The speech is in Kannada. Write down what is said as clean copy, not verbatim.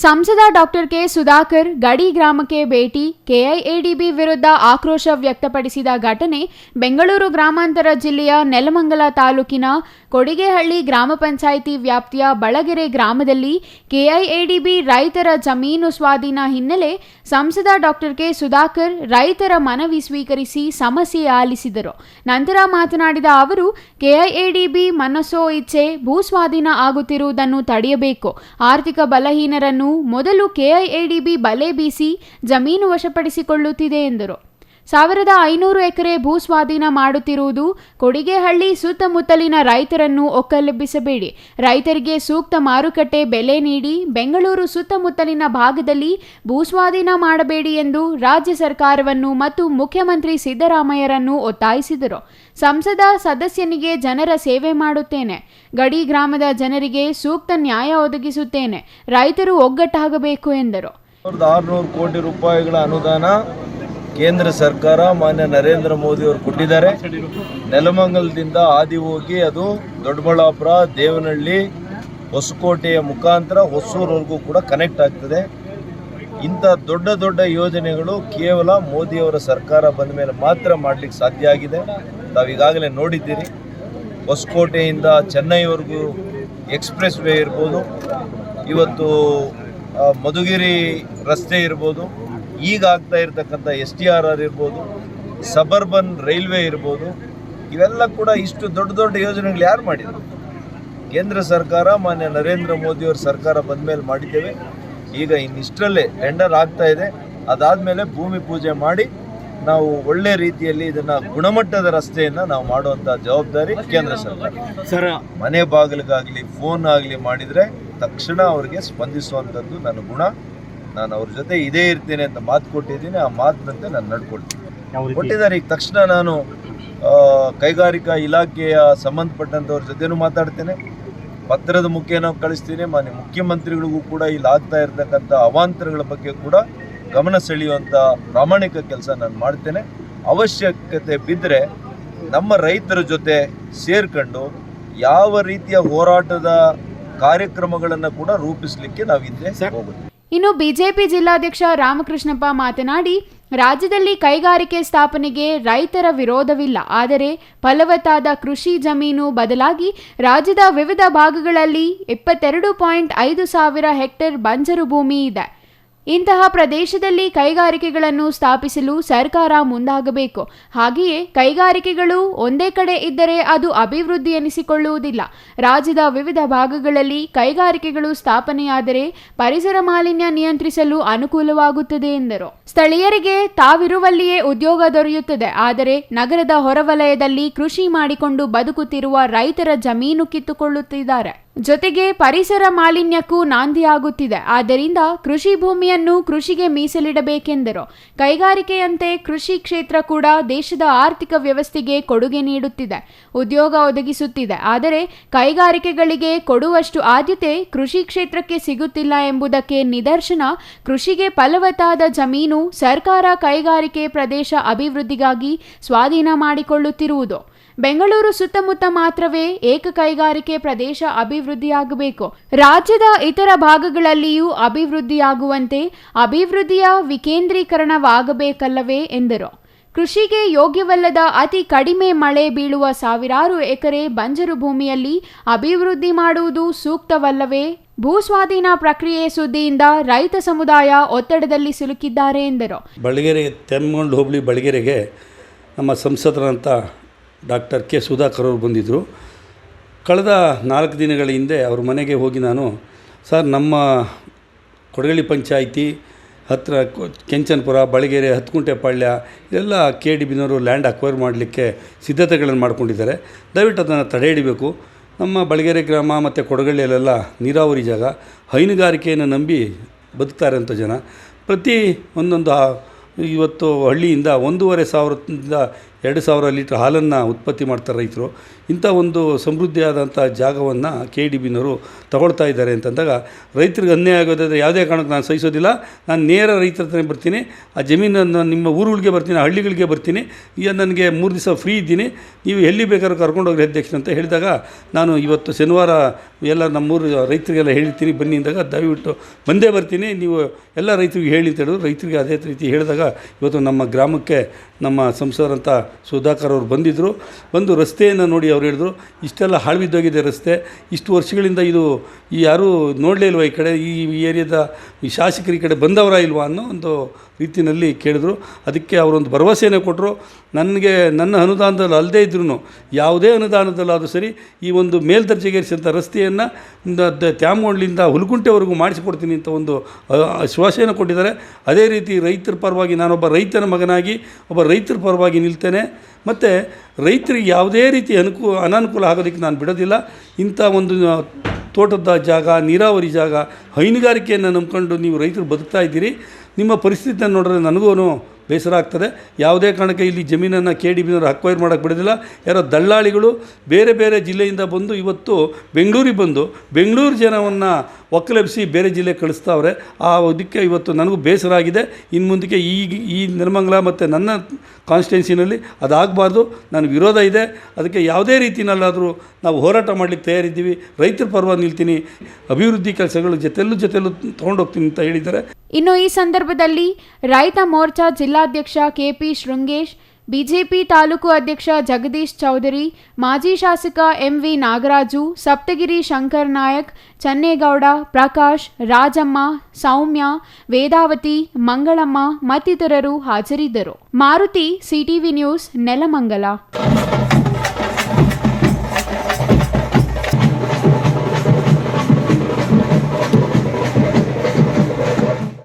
ಸಂಸದ ಡಾಕ್ಟರ್ ಕೆ ಸುಧಾಕರ್ ಗಡಿ ಗ್ರಾಮಕ್ಕೆ ಭೇಟಿ, ಕೆಐಎಡಿಬಿ ವಿರುದ್ಧ ಆಕ್ರೋಶ ವ್ಯಕ್ತಪಡಿಸಿದ ಘಟನೆ ಬೆಂಗಳೂರು ಗ್ರಾಮಾಂತರ ಜಿಲ್ಲೆಯ ನೆಲಮಂಗಲ ತಾಲೂಕಿನ ಕೊಡಿಗೆಹಳ್ಳಿ ಗ್ರಾಮ ಪಂಚಾಯಿತಿ ವ್ಯಾಪ್ತಿಯ ಬಳಗೆರೆ ಗ್ರಾಮದಲ್ಲಿ ಕೆಐಎಡಿಬಿ ರೈತರ ಜಮೀನು ಸ್ವಾಧೀನ ಹಿನ್ನೆಲೆ ಸಂಸದ ಡಾಕ್ಟರ್ ಕೆ ಸುಧಾಕರ್ ರೈತರ ಮನವಿ ಸ್ವೀಕರಿಸಿ ಸಮಸ್ಯೆ ಆಲಿಸಿದರು. ನಂತರ ಮಾತನಾಡಿದ ಅವರು, ಕೆಐಎಡಿಬಿ ಮನಸೋ ಇಚ್ಛೆ ಭೂಸ್ವಾಧೀನ ಆಗುತ್ತಿರುವುದನ್ನು ತಡೆಯಬೇಕು. ಆರ್ಥಿಕ ಬಲಹೀನರನ್ನು ಮೊದಲು ಕೆಐಎಡಿಬಿ ಬಲೆ ಬೀಸಿ ಜಮೀನು ವಶಪಡಿಸಿಕೊಳ್ಳುತ್ತಿದೆ ಎಂದರು. 1500 ಎಕರೆ ಭೂ ಸ್ವಾಧೀನ ಮಾಡುತ್ತಿರುವುದು ಕೊಡಿಗೆಹಳ್ಳಿ ಸುತ್ತಮುತ್ತಲಿನ ರೈತರನ್ನು ಒಕ್ಕಲೆಬ್ಬಿಸಬೇಡಿ. ರೈತರಿಗೆ ಸೂಕ್ತ ಮಾರುಕಟ್ಟೆ ಬೆಲೆ ನೀಡಿ ಬೆಂಗಳೂರು ಸುತ್ತಮುತ್ತಲಿನ ಭಾಗದಲ್ಲಿ ಭೂಸ್ವಾಧೀನ ಮಾಡಬೇಡಿ ಎಂದು ರಾಜ್ಯ ಸರ್ಕಾರವನ್ನು ಮತ್ತು ಮುಖ್ಯಮಂತ್ರಿ ಸಿದ್ದರಾಮಯ್ಯರನ್ನು ಒತ್ತಾಯಿಸಿದರು. ಸಂಸದ ಸದಸ್ಯನಿಗೆ ಜನರ ಸೇವೆ ಮಾಡುತ್ತೇನೆ. ಗಡಿ ಗ್ರಾಮದ ಜನರಿಗೆ ಸೂಕ್ತ ನ್ಯಾಯ ಒದಗಿಸುತ್ತೇನೆ. ರೈತರು ಒಗ್ಗಟ್ಟಾಗಬೇಕು ಎಂದರು. 600 ಕೋಟಿ ರೂಪಾಯಿಗಳ ಅನುದಾನ ಕೇಂದ್ರ ಸರ್ಕಾರ ಮಾನ್ಯ ನರೇಂದ್ರ ಮೋದಿ ಅವರು ಕೊಟ್ಟಿದ್ದಾರೆ. ನೆಲಮಂಗಲದಿಂದ ಹಾದಿ ಹೋಗಿ ಅದು ದೊಡ್ಡಬಳ್ಳಾಪುರ, ದೇವನಹಳ್ಳಿ, ಹೊಸಕೋಟೆಯ ಮುಖಾಂತರ ಹೊಸೂರವರೆಗೂ ಕೂಡ ಕನೆಕ್ಟ್ ಆಗ್ತದೆ. ಇಂಥ ದೊಡ್ಡ ದೊಡ್ಡ ಯೋಜನೆಗಳು ಕೇವಲ ಮೋದಿಯವರ ಸರ್ಕಾರ ಬಂದ ಮೇಲೆ ಮಾತ್ರ ಮಾಡಲಿಕ್ಕೆ ಸಾಧ್ಯ ಆಗಿದೆ. ತಾವೀಗಾಗಲೇ ನೋಡಿದ್ದೀರಿ. ಹೊಸಕೋಟೆಯಿಂದ ಚೆನ್ನೈವರೆಗೂ ಎಕ್ಸ್ಪ್ರೆಸ್ ವೇ ಇರ್ಬೋದು, ಇವತ್ತು ಮಧುಗಿರಿ ರಸ್ತೆ ಇರ್ಬೋದು, ಈಗ ಆಗ್ತಾ ಇರತಕ್ಕಂಥ STRR ಇರ್ಬೋದು, ಸಬರ್ಬನ್ ರೈಲ್ವೆ ಇರ್ಬೋದು, ಇವೆಲ್ಲ ಕೂಡ ಇಷ್ಟು ದೊಡ್ಡ ದೊಡ್ಡ ಯೋಜನೆಗಳು ಯಾರು ಮಾಡಿದರು? ಕೇಂದ್ರ ಸರ್ಕಾರ ಮಾನ್ಯ ನರೇಂದ್ರ ಮೋದಿಯವರ ಸರ್ಕಾರ ಬಂದ ಮೇಲೆ ಮಾಡಿದ್ದೇವೆ. ಈಗ ಇನ್ನಿಷ್ಟರಲ್ಲೇ ಟೆಂಡರ್ ಆಗ್ತಾ ಇದೆ. ಅದಾದಮೇಲೆ ಭೂಮಿ ಪೂಜೆ ಮಾಡಿ ನಾವು ಒಳ್ಳೆ ರೀತಿಯಲ್ಲಿ ಇದನ್ನು ಗುಣಮಟ್ಟದ ರಸ್ತೆಯನ್ನು ನಾವು ಮಾಡುವಂಥ ಜವಾಬ್ದಾರಿ ಕೇಂದ್ರ ಸರ್ಕಾರ. ಮನೆ ಬಾಗಿಲಿಗಾಗಲಿ ಫೋನ್ ಆಗಲಿ ಮಾಡಿದರೆ ತಕ್ಷಣ ಅವರಿಗೆ ಸ್ಪಂದಿಸುವಂಥದ್ದು ನನ್ನ ಗುಣ. ನಾನು ಅವ್ರ ಜೊತೆ ಇದೇ ಇರ್ತೇನೆ ಅಂತ ಮಾತು ಕೊಟ್ಟಿದ್ದೀನಿ. ಆ ಮಾತಿನಂತೆ ನಾನು ನಡ್ಕೊಳ್ತೀನಿ. ಕೊಟ್ಟಿದ್ದಾರೆ. ಈಗ ತಕ್ಷಣ ನಾನು ಕೈಗಾರಿಕಾ ಇಲಾಖೆಯ ಸಂಬಂಧಪಟ್ಟಂಥವ್ರ ಜೊತೆನೂ ಮಾತಾಡ್ತೇನೆ. ಪತ್ರದ ಮುಖೇನ ಕಳಿಸ್ತೀನಿ. ಮಾನ್ಯ ಮುಖ್ಯಮಂತ್ರಿಗಳಿಗೂ ಕೂಡ ಇಲ್ಲಿ ಆಗ್ತಾ ಇರತಕ್ಕಂಥ ಅವಾಂತರಗಳ ಬಗ್ಗೆ ಕೂಡ ಗಮನ ಸೆಳೆಯುವಂಥ ಪ್ರಾಮಾಣಿಕ ಕೆಲಸ ನಾನು ಮಾಡ್ತೇನೆ. ಅವಶ್ಯಕತೆ ಬಿದ್ದರೆ ನಮ್ಮ ರೈತರ ಜೊತೆ ಸೇರ್ಕೊಂಡು ಯಾವ ರೀತಿಯ ಹೋರಾಟದ ಕಾರ್ಯಕ್ರಮಗಳನ್ನು ಕೂಡ ರೂಪಿಸಲಿಕ್ಕೆ ನಾವು ಹಿಂದೆ ಹೋಗುತ್ತೆ. ಇನ್ನು ಬಿಜೆಪಿ ಜಿಲ್ಲಾಧ್ಯಕ್ಷ ರಾಮಕೃಷ್ಣಪ್ಪ ಮಾತನಾಡಿ, ರಾಜ್ಯದಲ್ಲಿ ಕೈಗಾರಿಕೆ ಸ್ಥಾಪನೆಗೆ ರೈತರ ವಿರೋಧವಿಲ್ಲ. ಆದರೆ ಫಲವತ್ತಾದ ಕೃಷಿ ಜಮೀನು ಬದಲಾಗಿ ರಾಜ್ಯದ ವಿವಿಧ ಭಾಗಗಳಲ್ಲಿ 22.5 ಸಾವಿರ ಹೆಕ್ಟೇರ್ ಬಂಜರು ಭೂಮಿ ಇದೆ. ಇಂತಹ ಪ್ರದೇಶದಲ್ಲಿ ಕೈಗಾರಿಕೆಗಳನ್ನು ಸ್ಥಾಪಿಸಲು ಸರ್ಕಾರ ಮುಂದಾಗಬೇಕು. ಹಾಗೆಯೇ ಕೈಗಾರಿಕೆಗಳು ಒಂದೇ ಕಡೆ ಇದ್ದರೆ ಅದು ಅಭಿವೃದ್ಧಿ ಎನಿಸಿಕೊಳ್ಳುವುದಿಲ್ಲ. ರಾಜ್ಯದ ವಿವಿಧ ಭಾಗಗಳಲ್ಲಿ ಕೈಗಾರಿಕೆಗಳು ಸ್ಥಾಪನೆಯಾದರೆ ಪರಿಸರ ಮಾಲಿನ್ಯ ನಿಯಂತ್ರಿಸಲು ಅನುಕೂಲವಾಗುತ್ತದೆ ಎಂದರು. ಸ್ಥಳೀಯರಿಗೆ ತಾವಿರುವಲ್ಲಿಯೇ ಉದ್ಯೋಗ ದೊರೆಯುತ್ತದೆ. ಆದರೆ ನಗರದ ಹೊರವಲಯದಲ್ಲಿ ಕೃಷಿ ಮಾಡಿಕೊಂಡು ಬದುಕುತ್ತಿರುವ ರೈತರ ಜಮೀನು ಕಿತ್ತುಕೊಳ್ಳುತ್ತಿದ್ದಾರೆ. ಜೊತೆಗೆ ಪರಿಸರ ಮಾಲಿನ್ಯಕ್ಕೂ ನಾಂದಿಯಾಗುತ್ತಿದೆ. ಆದ್ದರಿಂದ ಕೃಷಿ ಭೂಮಿಯನ್ನು ಕೃಷಿಗೆ ಮೀಸಲಿಡಬೇಕೆಂದರು. ಕೈಗಾರಿಕೆಯಂತೆ ಕೃಷಿ ಕ್ಷೇತ್ರ ಕೂಡ ದೇಶದ ಆರ್ಥಿಕ ವ್ಯವಸ್ಥೆಗೆ ಕೊಡುಗೆ ನೀಡುತ್ತಿದೆ, ಉದ್ಯೋಗ ಒದಗಿಸುತ್ತಿದೆ. ಆದರೆ ಕೈಗಾರಿಕೆಗಳಿಗೆ ಕೊಡುವಷ್ಟು ಆದ್ಯತೆ ಕೃಷಿ ಕ್ಷೇತ್ರಕ್ಕೆ ಸಿಗುತ್ತಿಲ್ಲ ಎಂಬುದಕ್ಕೆ ನಿದರ್ಶನ ಕೃಷಿಗೆ ಫಲವತ್ತಾದ ಜಮೀನು ಸರ್ಕಾರ ಕೈಗಾರಿಕೆ ಪ್ರದೇಶ ಅಭಿವೃದ್ಧಿಗಾಗಿ ಸ್ವಾಧೀನ ಮಾಡಿಕೊಳ್ಳುತ್ತಿರುವುದು. ಬೆಂಗಳೂರು ಸುತ್ತಮುತ್ತ ಮಾತ್ರವೇ ಏಕ ಕೈಗಾರಿಕೆ ಪ್ರದೇಶ ಅಭಿವೃದ್ಧಿಯಾಗಬೇಕು. ರಾಜ್ಯದ ಇತರ ಭಾಗಗಳಲ್ಲಿಯೂ ಅಭಿವೃದ್ಧಿಯಾಗುವಂತೆ ಅಭಿವೃದ್ಧಿಯ ವಿಕೇಂದ್ರೀಕರಣವಾಗಬೇಕಲ್ಲವೇ ಎಂದರು. ಕೃಷಿಗೆ ಯೋಗ್ಯವಲ್ಲದ ಅತಿ ಕಡಿಮೆ ಮಳೆ ಬೀಳುವ 1000 ಎಕರೆ ಬಂಜರು ಭೂಮಿಯಲ್ಲಿ ಅಭಿವೃದ್ಧಿ ಮಾಡುವುದು ಸೂಕ್ತವಲ್ಲವೇ? ಭೂಸ್ವಾಧೀನ ಪ್ರಕ್ರಿಯೆ ಸುದ್ದಿಯಿಂದ ರೈತ ಸಮುದಾಯ ಒತ್ತಡದಲ್ಲಿ ಸಿಲುಕಿದ್ದಾರೆ ಎಂದರು. ಬಳಗೆರೆ ತೆಮ್ಮಗೊಂಡು ಹೋಬಳಿ ಬಳಗೆರೆಗೆ ನಮ್ಮ ಸಂಸದರಂತ ಡಾಕ್ಟರ್ ಕೆ ಸುಧಾಕರ್ ಅವರು ಬಂದಿದ್ದರು. ಕಳೆದ 4 ದಿನಗಳ ಹಿಂದೆ ಅವ್ರ ಮನೆಗೆ ಹೋಗಿ ನಾನು, ಸರ್, ನಮ್ಮ ಕೊಡಗಳ್ಳಿ ಪಂಚಾಯಿತಿ ಹತ್ತಿರ ಕೆಂಚನಪುರ, ಬಳಗೆರೆ, ಹತ್ತುಕುಂಟೆಪಾಳ್ಯ ಇದೆಲ್ಲ KDBನವರು ಲ್ಯಾಂಡ್ ಅಕ್ವೈರ್ ಮಾಡಲಿಕ್ಕೆ ಸಿದ್ಧತೆಗಳನ್ನು ಮಾಡ್ಕೊಂಡಿದ್ದಾರೆ. ದಯವಿಟ್ಟು ಅದನ್ನು ತಡೆ ಹಿಡಿಬೇಕು. ನಮ್ಮ ಬಳಗೆರೆ ಗ್ರಾಮ ಮತ್ತು ಕೊಡಗಳ್ಳಿಯಲ್ಲೆಲ್ಲ ನೀರಾವರಿ ಜಾಗ, ಹೈನುಗಾರಿಕೆಯನ್ನು ನಂಬಿ ಬದುಕ್ತಾರೆ ಅಂಥ ಜನ. ಪ್ರತಿ ಒಂದೊಂದು ಇವತ್ತು ಹಳ್ಳಿಯಿಂದ 1,500ದಿಂದ 2,000 ಲೀಟ್ರ್ ಹಾಲನ್ನು ಉತ್ಪತ್ತಿ ಮಾಡ್ತಾರೆ ರೈತರು. ಇಂಥ ಒಂದು ಸಮೃದ್ಧಿಯಾದಂಥ ಜಾಗವನ್ನು KDBನವರು ತಗೊಳ್ತಾ ಇದ್ದಾರೆ ಅಂತಂದಾಗ ರೈತರಿಗೆ ಅನ್ಯಾಯ ಆಗೋದಾದರೆ ಯಾವುದೇ ಕಾರಣಕ್ಕೆ ನಾನು ಸಹಿಸೋದಿಲ್ಲ. ನಾನು ನೇರ ರೈತರ ಹತ್ರನೇ ಬರ್ತೀನಿ, ಆ ಜಮೀನನ್ನು ನಿಮ್ಮ ಊರುಗಳಿಗೆ ಬರ್ತೀನಿ, ಹಳ್ಳಿಗಳಿಗೆ ಬರ್ತೀನಿ, ಈಗ ನನಗೆ 3 ದಿವಸ ಫ್ರೀ ಇದ್ದೀನಿ, ನೀವು ಎಲ್ಲಿ ಬೇಕಾದ್ರೂ ಕರ್ಕೊಂಡೋಗ್ರಿ ಅಧ್ಯಕ್ಷ ಅಂತ ಹೇಳಿದಾಗ ನಾನು ಇವತ್ತು ಶನಿವಾರ ಎಲ್ಲ ನಮ್ಮೂರು ರೈತರಿಗೆಲ್ಲ ಹೇಳ್ತೀನಿ ಬನ್ನಿ ಅಂದಾಗ ದಯವಿಟ್ಟು ಬಂದೇ ಬರ್ತೀನಿ, ನೀವು ಎಲ್ಲ ರೈತರಿಗೆ ಹೇಳಿ ಅಂತ ಹೇಳಿದ್ರು. ರೈತರಿಗೆ ಅದೇ ರೀತಿ ಹೇಳಿದಾಗ ಇವತ್ತು ನಮ್ಮ ಗ್ರಾಮಕ್ಕೆ ನಮ್ಮ ಸಂಸದರಂಥ ಸುಧಾಕರ್ ಅವರು ಬಂದು ರಸ್ತೆಯನ್ನು ನೋಡಿ ಅವ್ರು ಹೇಳಿದ್ರು, ಇಷ್ಟೆಲ್ಲ ಹಾಳ್ಬಿದ್ದೋಗಿದೆ ರಸ್ತೆ, ಇಷ್ಟು ವರ್ಷಗಳಿಂದ ಇದು ಯಾರೂ ನೋಡಲೇ ಇಲ್ವಾ ಈ ಕಡೆ, ಈ ಏರಿಯಾದ ಈ ಶಾಸಕರು ಈ ಕಡೆ ಬಂದವರ ಇಲ್ವಾ ಅನ್ನೋ ಒಂದು ರೀತಿಯಲ್ಲಿ ಕೇಳಿದ್ರು. ಅದಕ್ಕೆ ಅವರೊಂದು ಭರವಸೆಯನ್ನು ಕೊಟ್ಟರು. ನನಗೆ ನನ್ನ ಅನುದಾನದಲ್ಲಿ ಅಲ್ಲದೇ ಇದ್ರೂ ಯಾವುದೇ ಅನುದಾನದಲ್ಲಾದರೂ ಸರಿ ಈ ಒಂದು ಮೇಲ್ದರ್ಜೆಗೇರಿಸಿದಂಥ ರಸ್ತೆಯನ್ನು ತ್ಯಾಮಗೊಂಡ್ಲಿಂದ ಹುಲ್ಕುಂಟೆವರೆಗೂ ಮಾಡಿಸಿಕೊಡ್ತೀನಿ ಅಂತ ಒಂದು ಆಶ್ವಾಸನೆ ಕೊಟ್ಟಿದ್ದಾರೆ. ಅದೇ ರೀತಿ ರೈತರ ಪರವಾಗಿ ನಾನೊಬ್ಬ ರೈತನ ಮಗನಾಗಿ ಒಬ್ಬ ರೈತರ ಪರವಾಗಿ ನಿಲ್ತೇನೆ. ಮತ್ತು ರೈತರಿಗೆ ಯಾವುದೇ ರೀತಿ ಅನಾನುಕೂಲ ಆಗೋದಕ್ಕೆ ನಾನು ಬಿಡೋದಿಲ್ಲ. ಇಂಥ ಒಂದು ತೋಟದ ಜಾಗ, ನೀರಾವರಿ ಜಾಗ, ಹೈನುಗಾರಿಕೆಯನ್ನು ನಂಬ್ಕೊಂಡು ನೀವು ರೈತರು ಬದುಕ್ತಾ ಇದ್ದೀರಿ. ನಿಮ್ಮ ಪರಿಸ್ಥಿತಿಯನ್ನು ನೋಡಿದ್ರೆ ನನಗೂ ಬೇಸರ ಆಗ್ತದೆ. ಯಾವುದೇ ಕಾರಣಕ್ಕೆ ಇಲ್ಲಿ ಜಮೀನನ್ನು KDBನವರು ಅಕ್ವೈರ್ ಮಾಡೋಕ್ಕೆ ಬಿಡೋದಿಲ್ಲ. ಯಾರೋ ದಳ್ಳಾಳಿಗಳು ಬೇರೆ ಬೇರೆ ಜಿಲ್ಲೆಯಿಂದ ಬಂದು ಇವತ್ತು ಬೆಂಗಳೂರಿಗೆ ಬಂದು ಬೆಂಗಳೂರು ಜನವನ್ನು ಒಕ್ಕಲೆಬ್ಬಿಸಿ ಬೇರೆ ಜಿಲ್ಲೆಗೆ ಕಳಿಸ್ತಾವ್ರೆ. ಅದಕ್ಕೆ ಇವತ್ತು ನನಗೂ ಬೇಸರ ಆಗಿದೆ. ಇನ್ನು ಮುಂದಕ್ಕೆ ಈ ನೆಲಮಂಗಲ ಮತ್ತು ನನ್ನ ಕಾನ್ಸ್ಟಿಟ್ಯೂನ್ಸಿನಲ್ಲಿ ಅದಾಗಬಾರ್ದು. ನಾನು ವಿರೋಧ ಇದೆ. ಅದಕ್ಕೆ ಯಾವುದೇ ರೀತಿಯಲ್ಲಾದರೂ ನಾವು ಹೋರಾಟ ಮಾಡಲಿಕ್ಕೆ ತಯಾರಿದ್ದೀವಿ. ರೈತರ ಪರವಾಗಿ ನಿಲ್ತೀನಿ, ಅಭಿವೃದ್ಧಿ ಕೆಲಸಗಳು ಜೊತೆಲ್ಲೂ ತೊಗೊಂಡೋಗ್ತೀನಿ ಅಂತ ಹೇಳಿದ್ದಾರೆ. ಇನ್ನು ಈ ಸಂದರ್ಭದಲ್ಲಿ ರೈತ ಮೋರ್ಚಾ ಜಿಲ್ಲಾಧ್ಯಕ್ಷ KP ಶೃಂಗೇಶ್, ಬಿಜೆಪಿ ತಾಲೂಕು ಅಧ್ಯಕ್ಷ ಜಗದೀಶ್ ಚೌಧರಿ, ಮಾಜಿ ಶಾಸಕ MV ನಾಗರಾಜು, ಸಪ್ತಗಿರಿ ಶಂಕರ್ ನಾಯಕ್, ಚನ್ನೇಗೌಡ, ಪ್ರಕಾಶ್, ರಾಜಮ್ಮ, ಸೌಮ್ಯ, ವೇದಾವತಿ, ಮಂಗಳಮ್ಮ ಮತ್ತಿತರರು ಹಾಜರಿದ್ದರು. Maruti, CTV news, Nelamangala.